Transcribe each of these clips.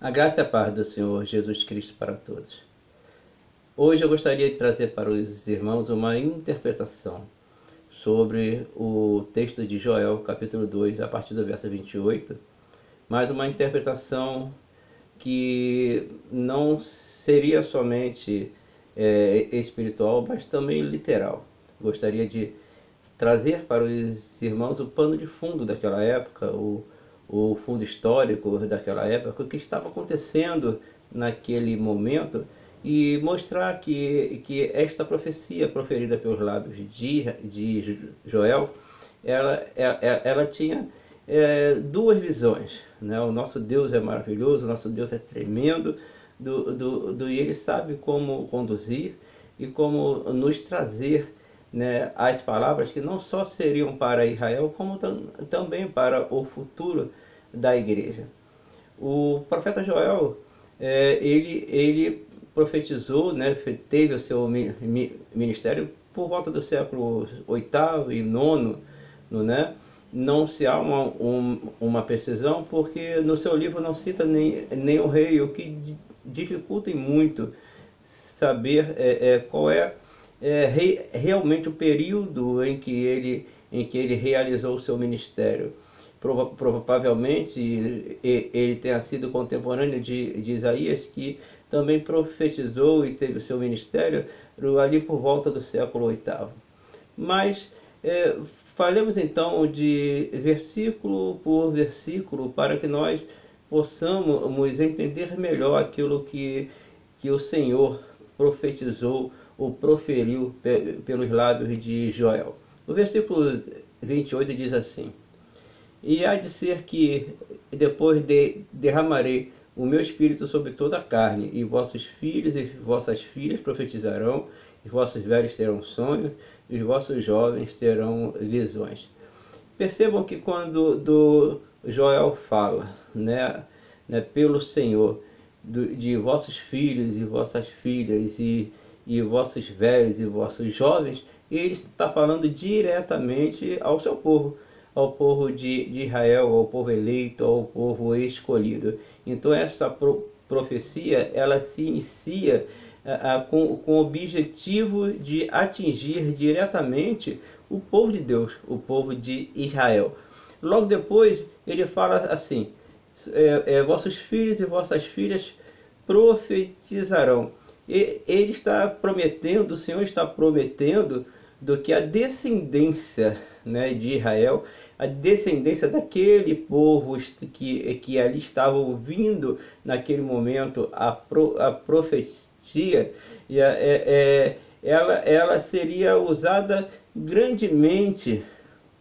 A graça e a paz do Senhor Jesus Cristo para todos. Hoje eu gostaria de trazer para os irmãos uma interpretação sobre o texto de Joel, capítulo 2, a partir do verso 28, mas uma interpretação que não seria somente espiritual, mas também literal. Gostaria de trazer para os irmãos o pano de fundo daquela época, o fundo histórico daquela época, o que estava acontecendo naquele momento, e mostrar que esta profecia proferida pelos lábios de Joel, ela tinha duas visões, né? O nosso Deus é maravilhoso, o nosso Deus é tremendo, e Ele sabe como conduzir e como nos trazer, né, as palavras que não só seriam para Israel, como também para o futuro da igreja. O profeta Joel, ele profetizou, né, teve o seu ministério por volta do século oitavo e nono, né? Não se há uma precisão, porque no seu livro não cita nem o rei, o que dificulta muito saber qual realmente o período em que ele realizou o seu ministério. Provavelmente ele tenha sido contemporâneo de Isaías, que também profetizou e teve o seu ministério ali por volta do século oitavo. Mas falemos então de versículo por versículo para que nós possamos entender melhor aquilo que o Senhor profetizou ou proferiu pelos lábios de Joel. O versículo 28 diz assim: E há de ser que depois derramarei o meu espírito sobre toda a carne, e vossos filhos e vossas filhas profetizarão, e vossos velhos terão sonhos, e os vossos jovens terão visões. Percebam que quando Joel fala, pelo Senhor, de vossos filhos e vossas filhas, e vossos velhos e vossos jovens, ele está falando diretamente ao seu povo, ao povo de Israel, ao povo eleito, ao povo escolhido. Então essa profecia, ela se inicia com o objetivo de atingir diretamente o povo de Deus, o povo de Israel. Logo depois ele fala assim: vossos filhos e vossas filhas profetizarão. E ele está prometendo, o Senhor está prometendo do que a descendência, né, de Israel, a descendência daquele povo que ali estava ouvindo naquele momento a profecia, e ela seria usada grandemente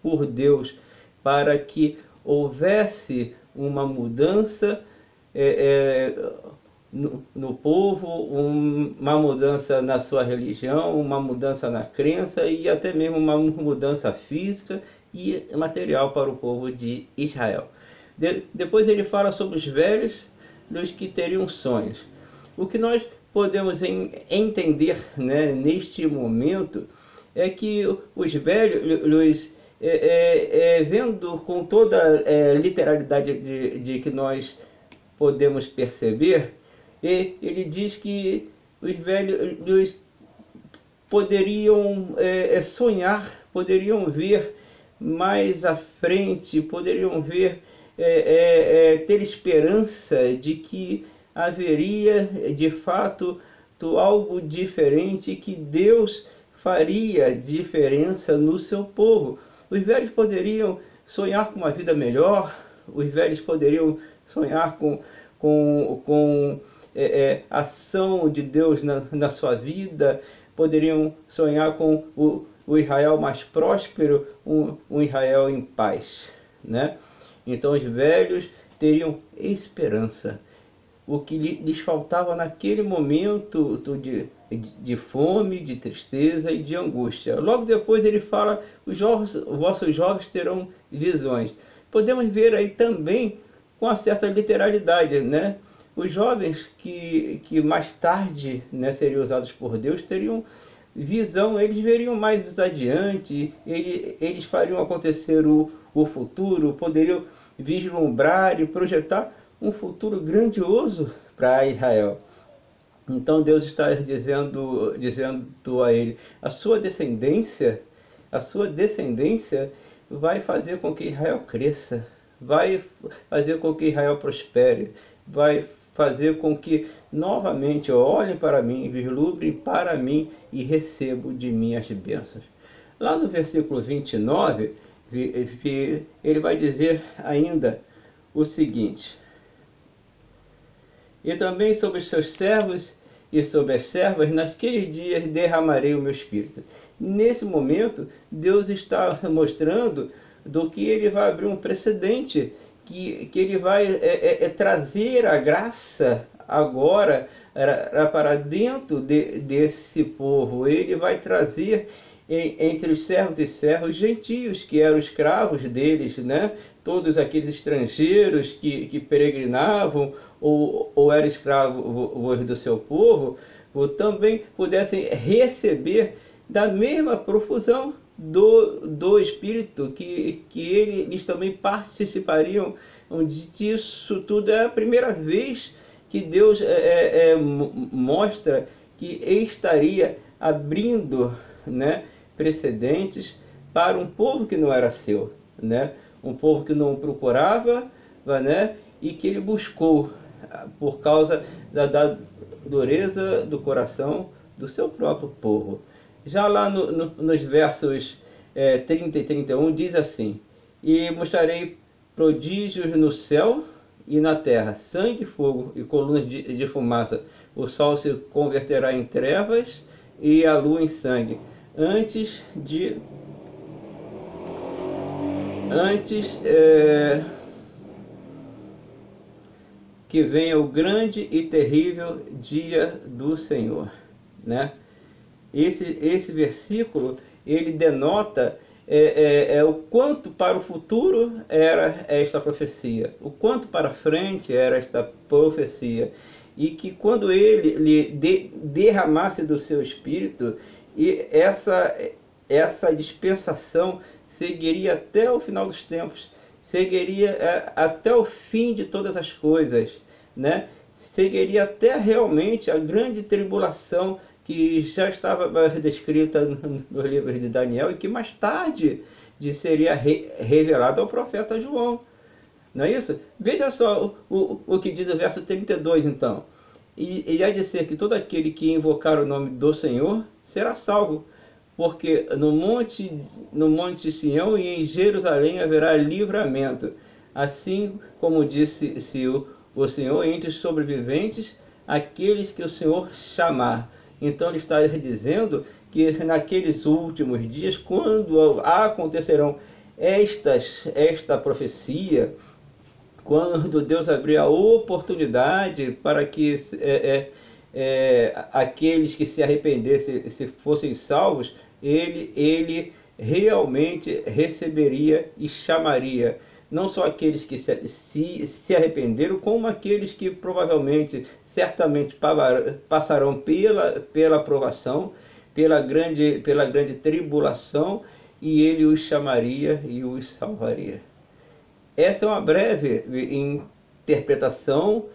por Deus para que houvesse uma mudança no povo, uma mudança na sua religião, uma mudança na crença e até mesmo uma mudança física e material para o povo de Israel. Depois ele fala sobre os velhos, dos que teriam sonhos. O que nós podemos entender, né, neste momento é que os velhos, vendo com toda a literalidade de que nós podemos perceber, ele diz que os velhos poderiam sonhar, poderiam ver mais à frente, poderiam ver, ter esperança de que haveria de fato algo diferente, que Deus faria diferença no seu povo. Os velhos poderiam sonhar com uma vida melhor, os velhos poderiam sonhar com ação de Deus na sua vida, poderiam sonhar com o Israel mais próspero, um Israel em paz, né? Então os velhos teriam esperança. O que lhes faltava naquele momento de fome, de tristeza e de angústia. Logo depois ele fala: os vossos jovens terão visões. Podemos ver aí também com uma certa literalidade, né? Os jovens que mais tarde, né, seriam usados por Deus, teriam visão, eles veriam mais adiante, eles fariam acontecer o futuro, poderiam vislumbrar e projetar um futuro grandioso para Israel. Então Deus está dizendo a ele, a sua descendência vai fazer com que Israel cresça, vai fazer com que Israel prospere, vai fazer com que novamente olhem para mim, vislumbrem para mim e recebam de mim as bênçãos. Lá no versículo 29, ele vai dizer ainda o seguinte: e também sobre os seus servos e sobre as servas, naqueles dias derramarei o meu espírito. Nesse momento, Deus está mostrando do que ele vai abrir um precedente, que ele vai trazer a graça agora para dentro desse povo. Ele vai trazer entre os servos e servos gentios, que eram escravos deles, né? Todos aqueles estrangeiros que peregrinavam ou eram escravos do seu povo, também pudessem receber da mesma profusão do Espírito, que eles também participariam disso tudo. É a primeira vez que Deus mostra que estaria abrindo, né, precedentes para um povo que não era seu, né? Um povo que não procurava, né? E que ele buscou por causa da dureza do coração do seu próprio povo. Já lá nos versos 30 e 31 diz assim: e mostrarei prodígios no céu e na terra, sangue, fogo e colunas de fumaça. O sol se converterá em trevas e a lua em sangue, antes que venha o grande e terrível dia do Senhor, né? Esse versículo, ele denota o quanto para o futuro era esta profecia, o quanto para frente era esta profecia, e que quando ele lhe derramasse do seu espírito, e essa dispensação seguiria até o final dos tempos, seguiria até o fim de todas as coisas, né? Seguiria até realmente a grande tribulação que já estava descrita nos livros de Daniel e que mais tarde seria revelado ao profeta João. Não é isso? Veja só o que diz o verso 32, então. E há de ser que todo aquele que invocar o nome do Senhor será salvo, porque no monte Sião e em Jerusalém haverá livramento, assim como disse o Senhor, entre os sobreviventes, aqueles que o Senhor chamar. Então ele está dizendo que naqueles últimos dias, quando acontecerão esta profecia, quando Deus abrir a oportunidade para que aqueles que se arrependessem se fossem salvos, ele realmente receberia e chamaria não só aqueles que se arrependeram, como aqueles que provavelmente, certamente passarão pela provação, pela grande tribulação, e ele os chamaria e os salvaria. Essa é uma breve interpretação,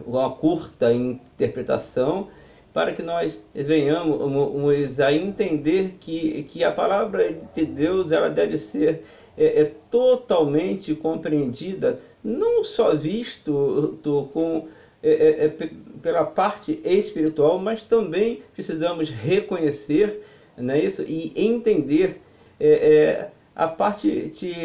uma curta interpretação, para que nós venhamos a entender que a palavra de Deus ela deve ser totalmente compreendida, não só visto pela parte espiritual, mas também precisamos reconhecer, né, isso, e entender a parte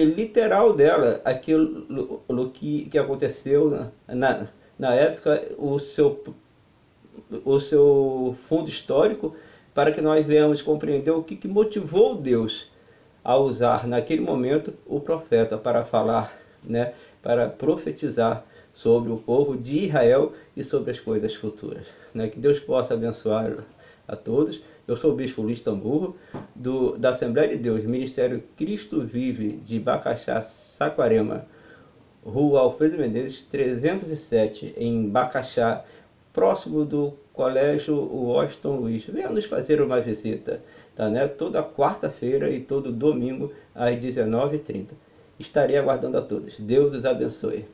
literal dela, aquilo que aconteceu na época, o seu fundo histórico, para que nós venhamos compreender o que motivou Deus a usar naquele momento o profeta para falar, né, para profetizar sobre o povo de Israel e sobre as coisas futuras. Né? Que Deus possa abençoar a todos. Eu sou o Bispo Luiz Tamburro, da Assembleia de Deus, Ministério Cristo Vive, de Bacaxá, Saquarema, Rua Alfredo Menezes, 307, em Bacaxá, próximo do Colégio Washington Luiz. Venha nos fazer uma visita, tá, né? Toda quarta-feira e todo domingo às 19h30. Estarei aguardando a todos. Deus os abençoe.